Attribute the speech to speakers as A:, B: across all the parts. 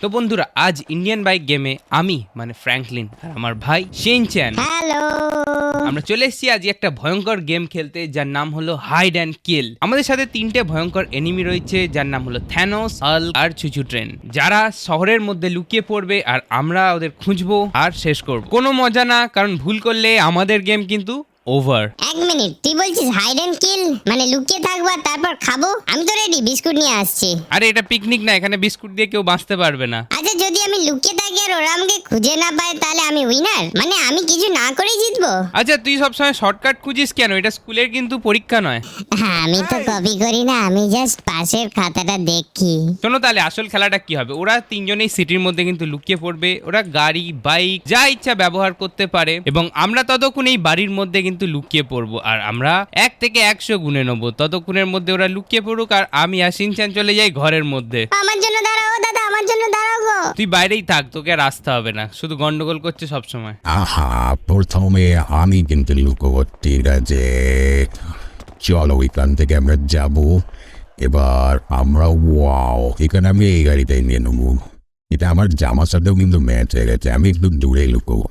A: তো বন্ধুরা আজ ইন্ডিয়ান বাইক গেমে আমি মানে ফ্র্যাঙ্কলিন আর আমার ভাই শিনচ্যান
B: হ্যালো।
A: আমরা চলে এসেছি আজ একটা ভয়ঙ্কর গেম খেলতে যার নাম হলো হাইড অ্যান্ড কিল। আমাদের সাথে তিনটে ভয়ঙ্কর এনিমি রয়েছে যার নাম হলো থ্যানোস, হাল্ক আর চুচু ট্রেন, যারা শহরের মধ্যে লুকিয়ে পড়বে আর আমরা ওদের খুঁজবো আর শেষ করব। কোনো মজা না, কারণ ভুল করলে আমাদের গেম কিন্তু ওভার।
B: এক মিনিট, তুই বলছিস হাইড এন্ড কিল মানে লুকিয়ে থাকবো আর তারপর খাবো? আমি তো রেডি, বিস্কুট নিয়ে আসছি।
A: আরে এটা পিকনিক না, এখানে বিস্কুট দিয়ে কেউ বাঁচতে পারবে না।
B: আচ্ছা, যদি আমি লুকিয়ে থাকি আর ওরা আমাকে খুঁজে না পায় তাহলে আমি উইনার, মানে আমি কিছু না করেই জিতবো?
A: আচ্ছা তুই সবসময় শর্টকাট খুঁজিস কেন? এটা স্কুলের কিন্তু পরীক্ষা নয়।
B: হ্যাঁ, আমি তো কপি করি না, আমি জাস্ট পাশের খাতাটা দেখি।
A: শোনো তাহলে আসল খেলাটা কি হবে। ওরা তিনজনেই সিটির মধ্যে কিন্তু লুকিয়ে পড়বে। ওরা গাড়ি বাইক যা ইচ্ছা ব্যবহার করতে পারে এবং আমরা ততক্ষণ এই বাড়ির মধ্যে কিন্তু লুকিয়ে পড়বো আর আমরা 1 থেকে 100 গুনে নেবো। ততক্ষণের মধ্যে ওরা লুকিয়ে পড়ুক আর আমি আর শিনচ্যান চলে যাই ঘরের মধ্যে।
B: আমার জন্য দাঁড়াও দাদা, আমার জন্য দাঁড়াও গো।
A: তুই বাইরেই থাক, তোকে আর আসতে হবে না, শুধু গন্ডগোল করছে সবসময়।
C: আহা, প্রথমে আমি কিন্তু লুকোবো, ঠিক আছে? চলো এখান থেকে আমরা যাব। এবার আমরা এখানে আমি এই গাড়িটাই নিয়ে নেবো। এটা আমার জামার সাথেও কিন্তু ম্যাচ হয়ে গেছে। আমি একটু দূরে লুকোবো,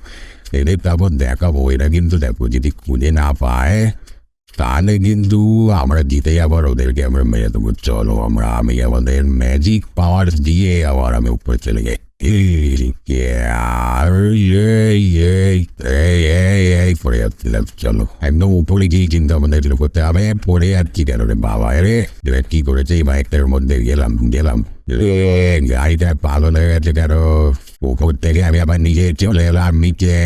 C: এদের তারপর দেখাবো। এরা কিন্তু দেখো যদি খুঁজে না পায় তাহলে কিন্তু আমরা জিতে আবার ওদেরকে আমরা মেরে দেবো। চলো আমি আমাদের ম্যাজিক পাওয়ার দিয়ে আবার আমি উপরে চলে যাই। পড়ে যাচ্ছিলাম। চলো একদম উপরে গিয়ে কিন্তু আমাদের লুকোতে হবে। পড়ে যাচ্ছি কেন রে বাবা? রে কি করেছে এই বাইকটার মধ্যে? গেলাম গাড়িটা পাগল হয়ে গেছে কেন? উপর থেকে আমি আবার নিজে চলে এলাম নিচে।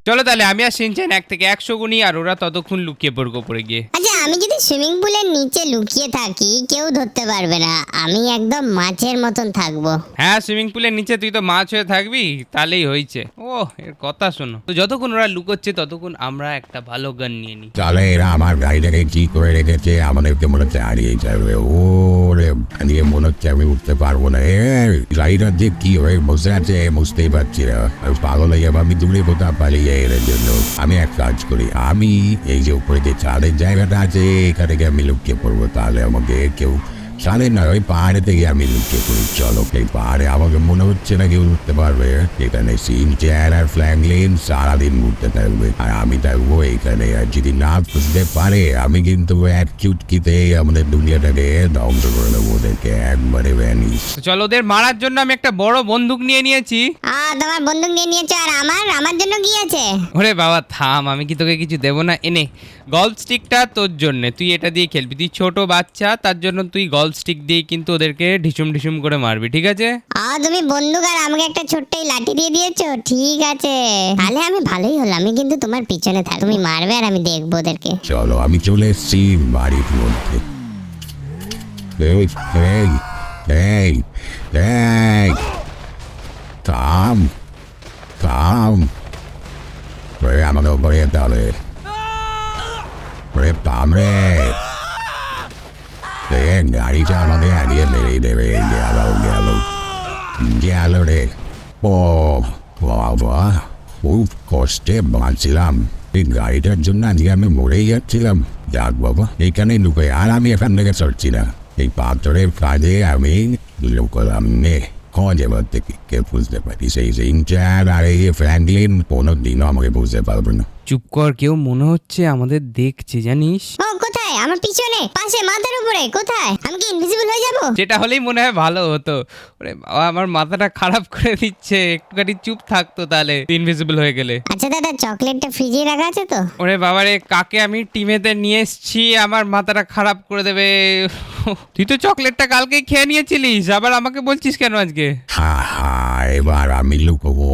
A: চলো তাহলে আমি আর শিনচ্যান 1 থেকে 100 গুনি আর ওরা ততক্ষণ লুকিয়ে পড়বো পড়ে গিয়ে।
B: আচ্ছা, আমি যদি সুইমিং পুলের নিচে লুকিয়ে থাকি কেউ ধরতে পারবে না, আমি একদম মাছের মতন থাকবো।
A: হ্যাঁ, সুইমিং পুলের নিচে তুই তো মাছ হয়ে থাকবি, তাহলেই হয়েছে। ও এর কথা শোনো। তো যতক্ষণ ওরা লুকোচ্ছে ততক্ষণ আমরা একটা ভালো গান নিয়ে নিই।
C: তাহলে এরা আমার গাড়িটাকে কি করে রেখেছে? আমাদেরকে মনে হচ্ছে হারিয়ে যাবে। ওরে নিয়ে মনে হচ্ছে আমি উঠতে পারবো না। গাড়িটার যে কি হয়ে বসে আছে বুঝতেই পারছি না। পাগল হয়ে যাবো আমি, দূরে কোথাও পালিয়ে এর জন্য। আমি এক কাজ করি, আমি এই যে উপরে যে ছাদের জায়গাটা আছে এখানে গিয়ে আমি লুকিয়ে পড়বো। তাহলে আমাকে কেউ ছাদের না, ওই পাহাড়ে থেকে আমি লুকিয়ে পড়ি। চলো এই পাহাড়ে আমাকে মনে হচ্ছে না কেউ উঠতে পারবে। এখানে শিনচ্যান আর ফ্র্যাঙ্কলিন সারাদিন ঘুরতে থাকবে আর আমি থাকবো এখানে। আর যদি না বুঝতে পারে আমি কিন্তু এক চুটকিতে আমাদের দুনিয়াটাকে ধ্বংস করে দেবো, ওদেরকে একবারে ভ্যানিশ।
A: তো চলো, ওদের মারার জন্য আমি একটা বড় বন্দুক নিয়ে নিয়েছি।
B: তোমার বন্দুক নিয়ে নিয়েছো আর আমার জন্য কি আছে?
A: ওরে বাবা থাম, আমি কি তোকে কিছু দেবো না? এনে গল্ফ স্টিকটা তোর জন্য, তুই এটা দিয়ে খেলবি। তুই ছোট বাচ্চা, তার জন্য তুই গল্ফ স্টিক দিয়ে কিন্তু ওদেরকে ঢিসুম ঢিসুম করে মারবি, ঠিক আছে?
B: তুমি বন্দুক আর আমাকে একটা ছোট্ট লাঠি দিয়ে দিয়েছো, ঠিক আছে। তাহলে আমি ভালোই হলো, আমি কিন্তু তোমার পিছনে থাক, তুমি মারবে আর আমি দেখবো ওদেরকে।
C: চলো আমি চলে এসছি বাড়ির মধ্যে। থাম আমাকে উপরে যেতে হবে। থাম রে, গাড়িটা আমাকে হারিয়ে বেরিয়ে দেবে। গেল রে। বাবা খুব কষ্টে বাঁচছিলাম, এই গাড়িটার জন্য আজকে আমি মরেই যাচ্ছিলাম। যাক বাবা, এখানে লুকে আর আমি এখান থেকে সরছি না। এই পাথরের কাজে আমি লুকলাম নে। এবার থেকে কে বুঝতে পারি সেই শিনচ্যান আর এই ফ্র্যাঙ্কলিন কোনোদিনও আমাকে বুঝতে পারবে না।
A: চুপ কর, কেউ মনে হচ্ছে আমাদের দেখছে, জানিস?
B: কোথায়? আমার পিছনে, পাশে, মাথার উপরে? কোথায়? আমি কি ইনভিজিবল হয়ে যাবো?
A: যেটা হলেই মনে হয় ভালো হতো। ওরে বাবা, আমার মাথাটা খারাপ করে দিচ্ছে। একটুখানি চুপ থাকতো তাহলে ইনভিজিবল হয়ে গেলে।
B: আচ্ছা দাদা, চকলেটটা ফ্রিজে রাখা আছে তো?
A: ওরে বাবারে, কাকে আমি টিমেতে নিয়ে এসছি, আমার মাথাটা খারাপ করে দেবে। তুই তো চকলেটটা কালকেই খেয়ে নিয়েছিলিস, আবার আমাকে বলছিস কেন আজকে?
C: এবার আমি লুকোবো।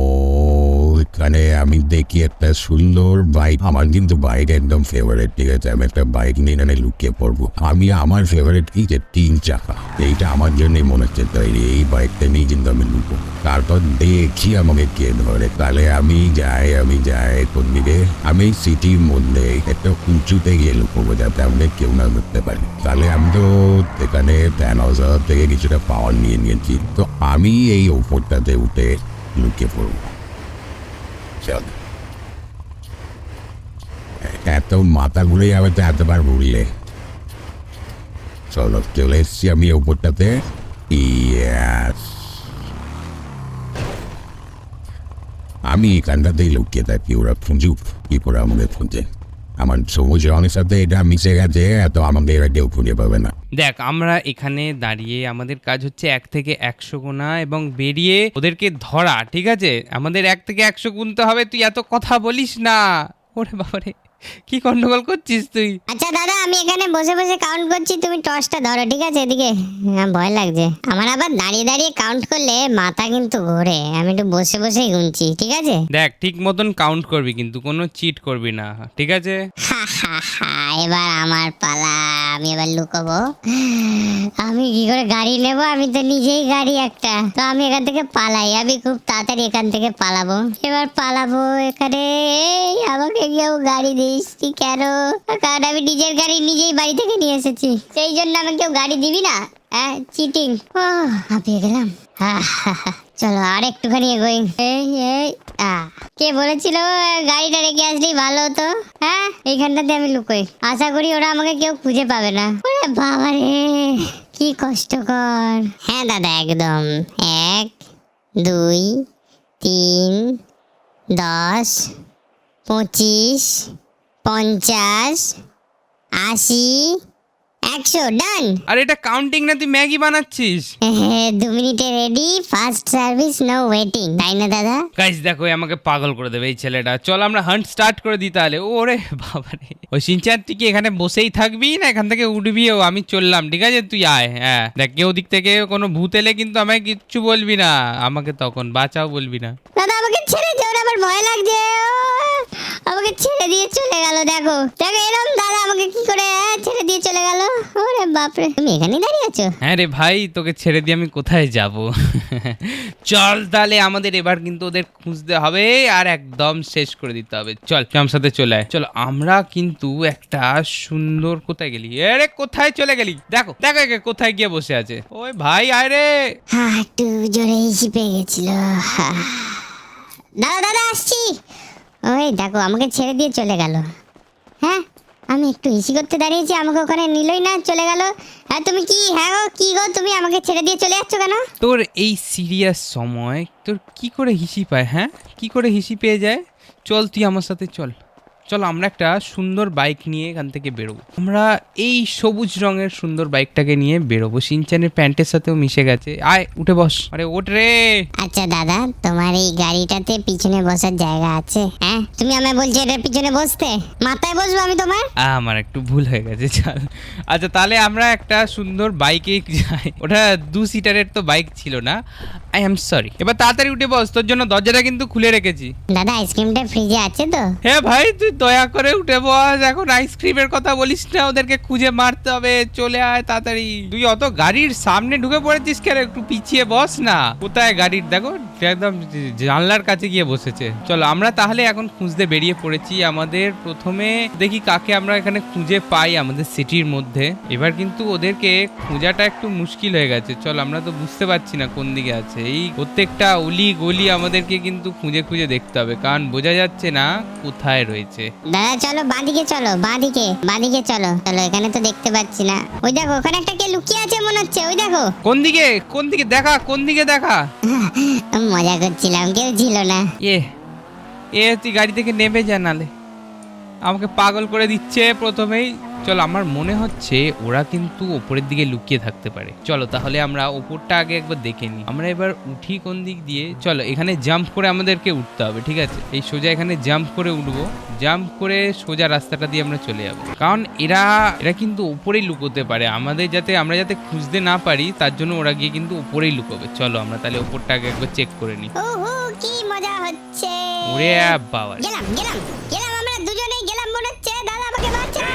C: এখানে আমি দেখি একটা সুন্দর বাইক, আমার কিন্তু বাইক একদম ফেভারিট, ঠিক আছে? আমি একটা বাইক নিয়ে এখানে লুকিয়ে পড়বো। আমি আমার ফেভারিট কি যে 3 চাকা, এইটা আমার জন্যই মনে হচ্ছে তৈরি। এই বাইকটা নিয়ে কিন্তু আমি লুকো, তারপর দেখি আমাকে কে ধরে। তাহলে আমি যাই কোন দিকে? আমি সিটির মধ্যে একটা উঁচুতে গিয়ে লুকোবো যাতে আমাকে কেউ না ধরতে পারে। তাহলে আমি তো এখানে থ্যানোস থেকে কিছুটা পাওয়ার নিয়ে নিয়েছি, তো আমি এই ওপরটাতে উঠে লুকিয়ে পড়বো। চল, এত মাথা ঘুরে যাবে তো এতবার ঘুরলে। চলো চলে এসছি আমি ওপরটাতে। ইয়াস, আমি এখানটাতেই লুকিয়ে থাকি, ওরা খুঁজুক কি করে আমাদের খুঁজে। আমার সবুজ রঙের সাথে এটা মিশে গেছে, এত আমাদের এরা কেউ খুঁজে পাবে না।
A: দেখ আমরা এখানে দাঁড়িয়ে আমাদের কাজ হচ্ছে 1 থেকে 100 গোনা এবং বেরিয়ে ওদেরকে ধরা, ঠিক আছে? আমাদের 1 থেকে 100 গুনতে হবে, তুই এত কথা বলিস না। ওরে বাবারে, কি গন্ডগোল করছিস তুই?
B: আচ্ছা দাদা, আমি এখানে বসে বসে কাউন্ট করছি, তুমি টর্চটা ধরো, ঠিক আছে? এদিকে ভয় লাগছে আমার, আবার দাঁড়িয়ে দাঁড়িয়ে কাউন্ট করলে মাথা কিন্তু ঘোরে। আমি একটু বসে বসেই গুনছি, ঠিক আছে?
A: দেখ ঠিক মতন কাউন্ট করবি, কিন্তু কোনো চিট করবি না, ঠিক আছে?
B: এবার আমার পালা, আমি এবার লুকোবো। আমি কি করে গাড়ি নেব? আমি তো নিজেই গাড়ি একটা, তো আমি এখান থেকে পালাই, আমি খুব তাড়াতাড়ি এখান থেকে পালাবো। এবার পালাবো এখানে। এই আমাকে কেউ গাড়ি দিস কেন? কারণ আমি নিজের গাড়ি নিজেই বাড়ি থেকে নিয়ে এসেছি, সেই জন্য আমাকে কেউ গাড়ি দিবি না? হ্যাঁ, চিটিং। হাঁপিয়ে গেলাম। চলো আর একটুখানি এগোই। কে বলেছিল গাড়িটা রেখে আসলেই ভালো হতো? হ্যাঁ, এইখানটাতে আমি লুকোই, আশা করি ওরা আমাকে কেউ খুঁজে পাবে না। ওরে বাবা রে, কি কষ্টকর। হ্যাঁ দাদা, একদম। 1 2 3 10 25 50 80 100 ডান।
A: আর এটা কাউন্টিং না, তুই ম্যাগি বানাচ্ছিস?
B: 2 মিনিটে ready, first service, no waiting, তাই না দাদা?
A: গাইস দেখো, আমাকে পাগল করে দেবে এই ছেলেটা। চল আমরা হান্ট স্টার্ট করে দিই তাহলে। ওরে বাবারে, ওই সিনচান তুই কি এখানে বসেই থাকবি না এখান থেকে উঠবিও? আমি চললাম, ঠিক আছে? তুই আয়। হ্যাঁ দেখ, কেউ দিক থেকে কোনো ভূত এলে কিন্তু আমাকে কিচ্ছু বলবি না, আমাকে তখন বাঁচাও বলবি না।
B: দাদা আমাকে ছেড়ে দিও না, আমার ভয় লাগছে। আমাকে ছেড়ে দিয়ে চলে গেল। দেখো দেখো এরকম দাদা আমাকে কি করে ছেড়ে দিয়ে চলে গেল। ওরে বাপরে, তুমি এখানেই দাঁড়িয়ে আছো?
A: হ্যাঁ রে ভাই, তোকে ছেড়ে দিয়ে আমি কোথায় যাব? চল তাহলে, আমাদের এবার কিন্তু ওদের খুঁজতে হবে আর একদম শেষ করে দিতে হবে। চল আমার সাথে চলে আয়। চলো আমরা কিন্তু একটা সুন্দর, কোথায় গেলি? আরে কোথায় চলে গেলি? দেখো দেখো একে কোথায় গিয়ে বসে আছে। ওই ভাই আয় রে।
B: হ্যাঁ, একটু জোরে হিসি পেয়ে গেছিল। দাদা দাদা আসছি। ওই দেখো আমাকে ছেড়ে দিয়ে চলে গেল। হ্যাঁ, আমি একটু হিসি করতে দাঁড়িয়েছি, আমাকে ওখানে নিলই না, চলে গেল। হ্যাঁ তুমি কি, হ্যাঁ গো কি গো, তুমি আমাকে ছেড়ে দিয়ে চলে যাচ্ছ কেন?
A: তোর এই সিরিয়াস সময় তোর কি করে হিসি পায়? হ্যাঁ, কি করে হিসি পেয়ে যায়? চল তুই আমার সাথে চল। চলো আমরা একটা সুন্দর বাইক নিয়ে এখান থেকে বেরোবো। আমরা এই সবুজ রঙের সুন্দর বাইকটাকে নিয়ে বেরোবো। সিনচানের প্যান্টের সাথেও মিশে গেছে। আয় উঠে বস। আরে ওঠ রে।
B: আচ্ছা দাদা, তোমার এই গাড়িটাতে পিছনে বসার জায়গা আছে? হ্যাঁ, তুমি আমায় বলছো এটার পিছনে বসতে, মাথায় বসবো আমি তোমার?
A: আমার একটু ভুল হয়ে গেছে, চল। আচ্ছা তাহলে আমরা একটা সুন্দর বাইকে যাই। ওটা 2 সিটারের তো বাইক ছিল না, আই এম সরি। এবার তাড়াতাড়ি উঠে বস, তোর জন্য দরজাটা কিন্তু খুলে রেখেছি।
B: দাদা আইসক্রিমটা ফ্রিজে আছে তো?
A: হ্যাঁ ভাই, তুই দয়া করে উঠে বস। এখন আইসক্রিমের কথা বলিস না, ওদেরকে খুঁজে মারতে হবে। চলে আয় তাড়াতাড়ি। তুই অত গাড়ির সামনে ঢুকে পড়েছিস কেন? একটু পিছিয়ে বস না। কোথায় গাড়ির, দেখো একদম জানলার কাছে গিয়ে বসেছে। চলো আমরা তাহলে এখন খুঁজতে বেরিয়ে পড়েছি। আমাদের প্রথমে দেখি কাকে আমরা এখানে খুঁজে পাই আমাদের সিটির মধ্যে। এবার কিন্তু ওদেরকে খোঁজাটা একটু মুশকিল হয়ে গেছে। চল, আমরা তো বুঝতে পারছি না কোন দিকে আছে। এই প্রত্যেকটা অলি গলি আমাদেরকে কিন্তু খুঁজে খুঁজে দেখতে হবে, কারণ বোঝা যাচ্ছে না কোথায় রয়েছে।
B: দাদা চলো বাঁদিকে, চলো বাঁদিকে, বাঁদিকে চলো। চলো, এখানে তো দেখতে পাচ্ছি না। ওই দেখো ওখানে একটা কে লুকিয়ে আছে মনে হচ্ছে, ওই দেখো।
A: কোন দিকে? কোন দিকে দেখা? কোন দিকে দেখা?
B: মজা করছিলাম, কেউ ছিল না।
A: তুই গাড়ি থেকে নেমে যা, নালে আমাকে পাগল করে দিচ্ছে প্রথমেই। চলো, আমার মনে হচ্ছে ওরা কিন্তু ওপরের দিকে লুকিয়ে থাকতে পারে। চলো তাহলে আমরা ওপরটা আগে একবার দেখে নিই। আমরা এবার উঠি কোন দিক দিয়ে? চলো এখানে জাম্প করে আমাদেরকে উঠতে হবে, ঠিক আছে? এই সোজা এখানে জাম্প করে উঠবো, জাম্প করে সোজা রাস্তাটা দিয়ে আমরা চলে যাবো। কারণ এরা কিন্তু উপরেই লুকোতে পারে, আমরা যাতে খুঁজতে না পারি তার জন্য ওরা গিয়ে কিন্তু উপরেই লুকোবে। চলো আমরা তাহলে ওপরটা আগে একবার চেক করে নিই।
B: ওহো, কি মজা হচ্ছে।
A: ওরে বাবা,
B: গেলাম গেলাম গেলাম, আমরা দুজনেই গেলাম মনে হচ্ছে। দাদা আমাকে বাঁচাও।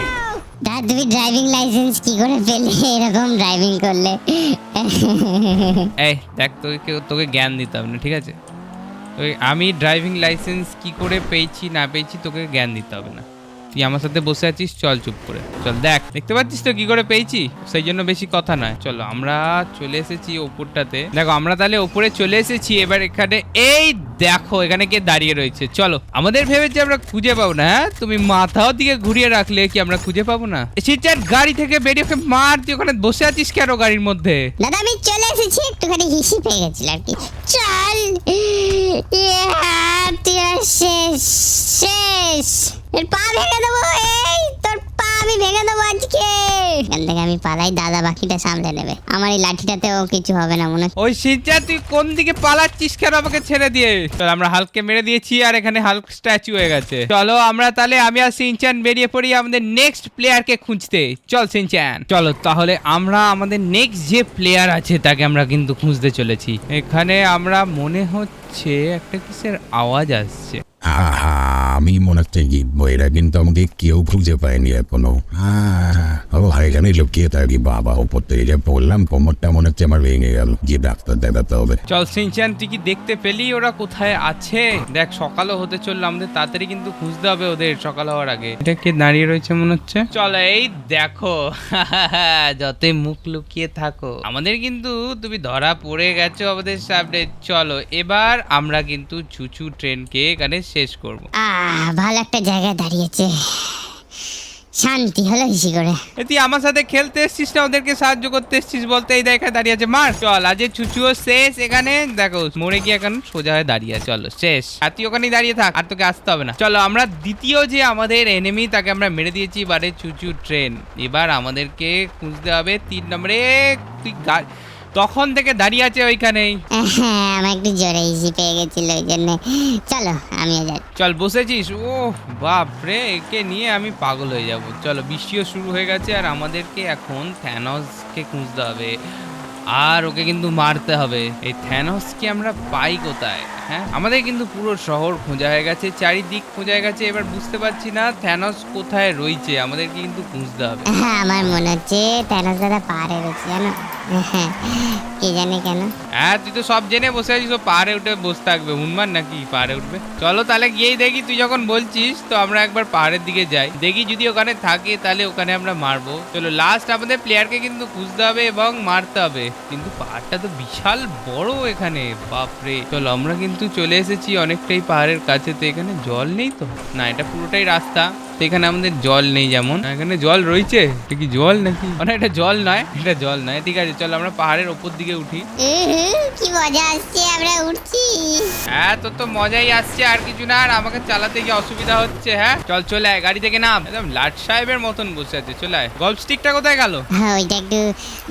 B: দাদা তুমি ড্রাইভিং লাইসেন্স কি করে পেলে এরকম ড্রাইভিং করলে?
A: এই দেখ, তোকে জ্ঞান দিতে হবে না, ঠিক আছে? আমি ড্রাইভিং লাইসেন্স কি করে পেয়েছি না পেয়েছি তোকে জ্ঞান দিতে হবে না। তুই আমার সাথে বসে আছিস, চল চুপ করে চল। দেখতে পাচ্ছিস তো কি করে পেয়েছি, সেই জন্য বেশি কথা নয়। চলো আমরা চলে এসেছি ওপরটাতে। দেখো আমরা তাহলে ওপরে চলে এসেছি। এবার এখানে এই দেখো এখানে কে দাঁড়িয়ে রয়েছে। চলো, আমাদের ভেবেছি আমরা খুঁজে পাবো না। হ্যাঁ, তুমি মাথাও দিকে ঘুরিয়ে রাখলে কি আমরা খুঁজে পাবো না? সিনচান গাড়ি থেকে বেরিয়ে ওকে মার। তুই ওখানে বসে আছিস কেন গাড়ির মধ্যে?
B: দাদা আমি চলে এসেছি, একটুখানি হিসি পেয়ে গেছিলাম আর কি। চল, তুই আমি পালাই, দাদা বাকিটা সামলে নেবে। আমার এই লাঠিটাতেও কিছু হবে না মনে হচ্ছে।
A: ওই সিনচান তুই কোন দিকে পালাচ্ছিস কেন আমাকে ছেড়ে দিয়ে? চল আমরা হাল্ককে মেরে দিয়েছি আর এখানে হাল্ক স্ট্যাচু হয়ে গেছে। চলো আমরা তাহলে আমি আর সিনচান বেরিয়ে পড়ি আমাদের নেক্সট প্লেয়ারকে খুঁজতে। চল সিনচান চলো তাহলে আমরা আমাদের নেক্সট যে প্লেয়ার আছে তাকে আমরা কিন্তু খুঁজতে চলেছি। এখানে আমরা মনে হচ্ছে একটা কিসের আওয়াজ আসছে।
C: আহা, আমি মনে হচ্ছে জিতবো, এরা কিন্তু আমাকে কেউ খুঁজে পায়নি এখনো। ও এখানে লুকিয়ে থাকি বাবা, ওপর থেকে যে পড়লাম কোমরটা মনে হচ্ছে আমার ভেঙে গেল, গিয়ে ডাক্তার দেখাতে হবে।
A: চল সিনচান তুই কি দেখতে পেলি ওরা কোথায় আছে? দেখ সকালও হতে চললো, আমাদের তাড়াতাড়ি কিন্তু খুঁজতে হবে ওদের সকাল হওয়ার আগে। এটা কে দাঁড়িয়ে রয়েছে মনে হচ্ছে? চলো এই দেখো যতই মুখ লুকিয়ে থাকো আমাদের কিন্তু তুমি ধরা পড়ে গেছো আমাদের সামনে। চলো এবার আমরা কিন্তু চুচু ট্রেনকে এখানে শেষ করব।
B: ভালো একটা জায়গায় দাঁড়িয়েছে, শান্তি হলো হিসি করে।
A: তুই আমার সাথে খেলতে এসছিস না ওদেরকে সাহায্য করতে এসছিস বলতে? এই দেখা দাঁড়িয়ে আছে, মার। চল আজ চুচুও শেষ এখানে, দেখো মরে গিয়ে এখন সোজা হয়ে দাঁড়িয়ে আছে। চলো শেষ, আর তুই ওখানেই দাঁড়িয়ে থাক, আর তোকে আসতে হবে না। চলো আমরা দ্বিতীয় যে আমাদের এনিমি তাকে আমরা মেরে দিয়েছি এবারে চুচু ট্রেন। এবার আমাদেরকে খুঁজতে হবে 3 নম্বরে। তুই তখন থেকে দাঁড়িয়ে আছে ওইখানেই।
B: হ্যাঁ আমার একটু জোরে ইজি পেয়ে গেছিল ওই জন্য। চলো আমিও যাই।
A: চল বসেছিস? ও বাপ রে, একে নিয়ে আমি পাগল হয়ে যাব। চলো বৃষ্টিও শুরু হয়ে গেছে আর আমাদেরকে এখন থ্যানোসকে খুঁজতে হবে আর ওকে কিন্তু মারতে হবে। এই থ্যানোসকে আমরা পাই কোথায়? হ্যাঁ আমাদের কিন্তু পুরো শহর খোঁজা হয়ে গেছে, চারিদিক খোঁজা হয়ে গেছে, এবার বুঝতে পারছি না থ্যানোস কোথায় রয়েছে, আমাদেরকে কিন্তু খুঁজতে হবে।
B: হ্যাঁ আমার মনে হচ্ছে থ্যানোস দাদা পাহাড়ে রয়েছে জানো। হ্যাঁ কে জানে কেন।
A: হ্যাঁ তুই তো সব জেনে বসে আছিস, ও পাহাড়ে উঠে বসে থাকবে, উন্মান নাকি পাহাড়ে উঠবে? চলো তাহলে গিয়েই দেখি, তুই যখন বলছিস তো আমরা একবার পাহাড়ের দিকে যাই, দেখি যদি ওখানে থাকে তাহলে ওখানে আমরা মারবো। চলো লাস্ট আমাদের প্লেয়ারকে কিন্তু খুঁজতে হবে এবং মারতে হবে, কিন্তু পাহাড়টা তো বিশাল বড় এখানে, বাপরে। চলো আমরা কিন্তু চলে এসেছি অনেকটাই পাহাড়ের কাছে। তো এখানে জল নেই তো? না এটা পুরোটাই রাস্তা, তো এখানে আমাদের জল নেই। যেমন এখানে জল রয়েছে, এটা কি জল নাকি? না এটা জল নয়, এটা জল নয়। ঠিক আছে চলো আমরা পাহাড়ের ওপর দিকে উঠি।
B: কি মজা আসছে, আমরা উঠছি।
A: হ্যাঁ তোর তো মজাই আসছে আর কিছু না, আর আমাকে চালাতে গিয়ে অসুবিধা হচ্ছে। হ্যাঁ চল চলে আয়, গাড়ি থেকে নাম। একদম লাট সাহেবের মতন বসে আছে, চলে আয়। গল্ফ স্টিকটা কোথায় গেল?
B: হ্যাঁ ওইটা একটু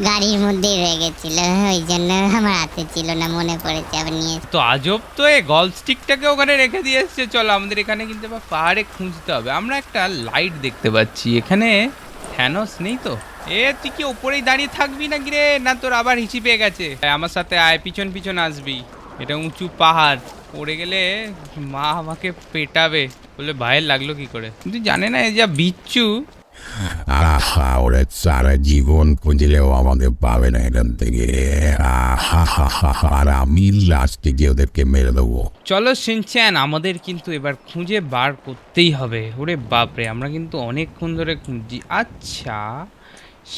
B: গাড়ির মধ্যেই রয়ে গেছিল, ওই জন্য আমার হাতে ছিল না, মনে পড়েছে আবার নিয়ে।
A: তো আজব তো, এই গল্ফ স্টিকটাকে ওখানে রেখে দিয়ে এসছে। চলো আমাদের এখানে কিন্তু এবার পাহাড়ে খুঁজতে হবে। আমরা একটা লাইট দেখতে পাচ্ছি, এখানে থ্যানোস নেই তো? এ তুই কি ওপরেই দাঁড়িয়ে থাকবি নাকি রে? না তোর আবার হিচি পেয়ে গেছে? আমার সাথে আয়, পিছন পিছন আসবি। এটা উঁচু পাহাড়, পড়ে গেলে মা আমাকে পেটাবে। বলে ভাইয়ের লাগলো কি করে? তুই জানে না এই যা বিচ্ছু।
C: আহা, ওরা সারা জীবন খুঁজলেও আমাকে পাবে না এখান থেকে। আর আমি লাস্টে গিয়ে ওদেরকে মেরে দেবো।
A: চলো শিনচ্যান, আমাদের কিন্তু এবার খুঁজে বার করতেই হবে। ওরে বাপরে, আমরা কিন্তু অনেকক্ষণ ধরে খুঁজছি। আচ্ছা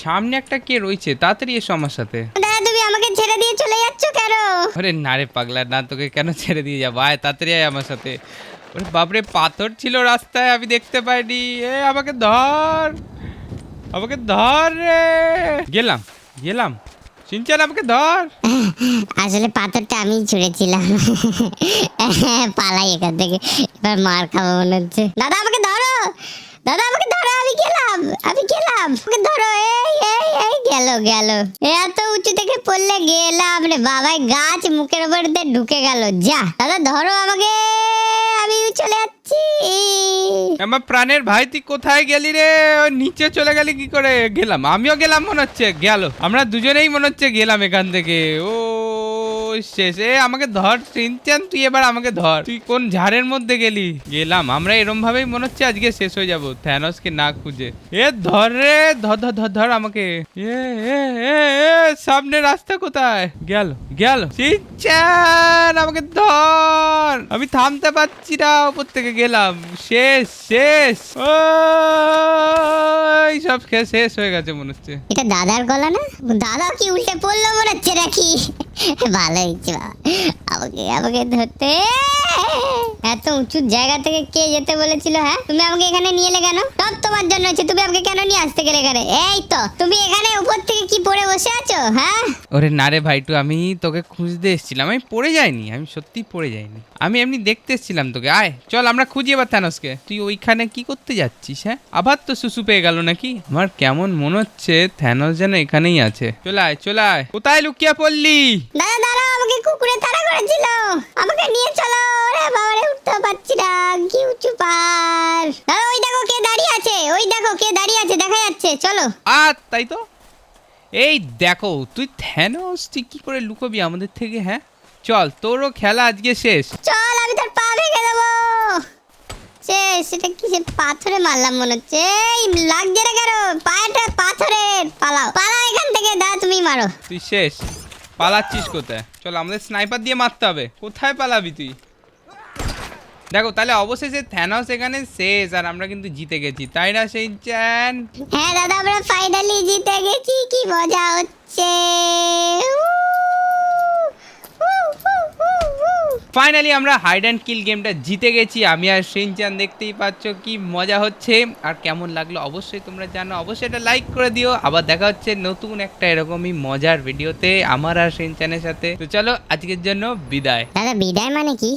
A: সামনে একটা কে রয়েছে, তাড়াতাড়ি এসো আমার সাথে।
B: দাদা তুমি আমাকে ছেড়ে দিয়ে চলে যাচ্ছ কেন?
A: আরে না রে পাগলা, না তোকে কেন ছেড়ে দিয়ে যাবো, আয় তাড়াতাড়ি আয় আমার সাথে। ওরে বাপরে, পাথর ছিল রাস্তায়, আমি দেখতে পাইনি। এ আমাকে ধর, আমাকে ধর রে। গেলাম গেলাম, শিনচ্যান আমাকে ধর।
B: আসলে পাথরটা আমি ছুঁড়েছিলাম। পালাই এখান থেকে, এবার মার খাবো মনে হচ্ছে। দাদা আমাকে ধরো, দাদা আমাকে ধরো, আমি গেলাম, আমি গেলাম, আমাকে ধরো। এই এই এই গেল গেল, এত উঁচু থেকে পড়লে গেলাম রে বাবা, গাছ মুখের উপর দিয়ে ঢুকে গেল। যা দাদা ধরো আমাকে, আমি চলে যাচ্ছি।
A: আমার প্রাণের ভাই তুই কোথায় গেলি রে? ওই নিচে চলে গেলি কি করে? গেলাম, আমিও গেলাম মনে হচ্ছে, গেল, আমরা দুজনেই মনে হচ্ছে গেলাম এখান থেকে। ও শেষে আমাকে ধর শিনচ্যান, তুই এবার আমাকে ধর। তুই কোন ঝাড়ের মধ্যে গেলি? গেলাম, আমরা এরম ভাবেই মনে হচ্ছে আজকে শেষ হয়ে যাবো থ্যানোসকে না খুঁজে। এ ধর রে, ধর ধর ধর ধর আমাকে। এ এ এ এ সামনে রাস্তা কোথায়? গেল গেল, শিনচ্যান আমাকে ধর, আমি থামতে পারছি না, উপর থেকে গেলাম, শেষ শেষ। ও সব শেষ হয়ে গেছে মনে হচ্ছে।
B: এটা দাদার গলা না? দাদা কি উল্টে পড়লো মনে হচ্ছে নাকি? ভালো হয়েছে বাবা, আমাকে আমাকে ধরতে। এত উঁচু জায়গা থেকে কে যেতে বলেছিল? হ্যাঁ, তুমি আমাকে এখানে নিয়ে এলে কেন? সব তোমার জন্য হচ্ছে, তুমি আমাকে কেন নিয়ে আসতে গেলে এখানে? এই তো তুমি এখানে উপর থেকে কি পড়ে বসে আছো? হ্যাঁ,
A: ওরে না রে ভাইটু, আমি তোকে খুঁজতে এসেছিলাম, আমি পড়ে যাইনি, আমি সত্যি পড়ে যাইনি, আমি এমনি দেখতে এসেছিলাম তোকে। আয় চল আমরা খুঁজি এবার থ্যানোসকে। তুই ওইখানে কি করতে যাচ্ছিস? হ্যাঁ, আবার তো সুসু পেয়ে গেল নাকি? আমার কেমন মনে হচ্ছে থ্যানোস যেন এখানেই আছে। চলে আয় চলে আয়, কোথায় লুকিয়ে পড়লি?
B: দাদা দাঁড়াও, আমাকে কুকুরে তাড়া করেছিল, আমাকে নিয়ে চলো। ওরে বাবারে, উঠতে পারছি না, কি উঁচু পার। দাদা ওই দেখো কে দাঁড়িয়ে আছে, ওই দেখো কে দাঁড়িয়ে আছে, দেখা যাচ্ছে, চলো।
A: তাই তো, এই দেখো তুই থ্যানোস, তুই কি করে লুকোবি আমাদের থেকে? হ্যাঁ চল, তোরও খেলা আজকে শেষ।
B: চল, আমি তোর পা ভেঙে দেবো। সেটা কিসের পাথরে মারলাম মনে হচ্ছে। এই লাগছে না কেন? পায়েটা পাথরের। পালাও পালাও এখান থেকে, দাদা তুমি মারো।
A: তুই শেষ, পালাচ্ছিস কোথায়? চল আমাদের স্নাইপার দিয়ে মারতে হবে। কোথায় পালাবি তুই? দেখো তাহলে অবশেষে থ্যানোস এখানে শেষ, আর আমরা কিন্তু জিতে গেছি, তাই না শিনচ্যান?
B: হ্যাঁ দাদা, আমরা ফাইনালি জিতে গেছি, কি মজা হচ্ছে।
A: ফাইনালি আমরা হাইড অ্যান্ড কিল গেমটা জিতে গেছি, আমি আর শিনচ্যান। দেখতেই পাচ্ছ কি মজা হচ্ছে, আর কেমন লাগলো অবশ্যই তোমরা জানো, অবশ্যই এটা লাইক করে দিও। আবার দেখা হচ্ছে নতুন একটা এরকমই মজার ভিডিওতে আমার আর শিনচ্যানের সাথে। তো চলো আজকের জন্য বিদায়।
B: দাদা বিদায় মানে কি?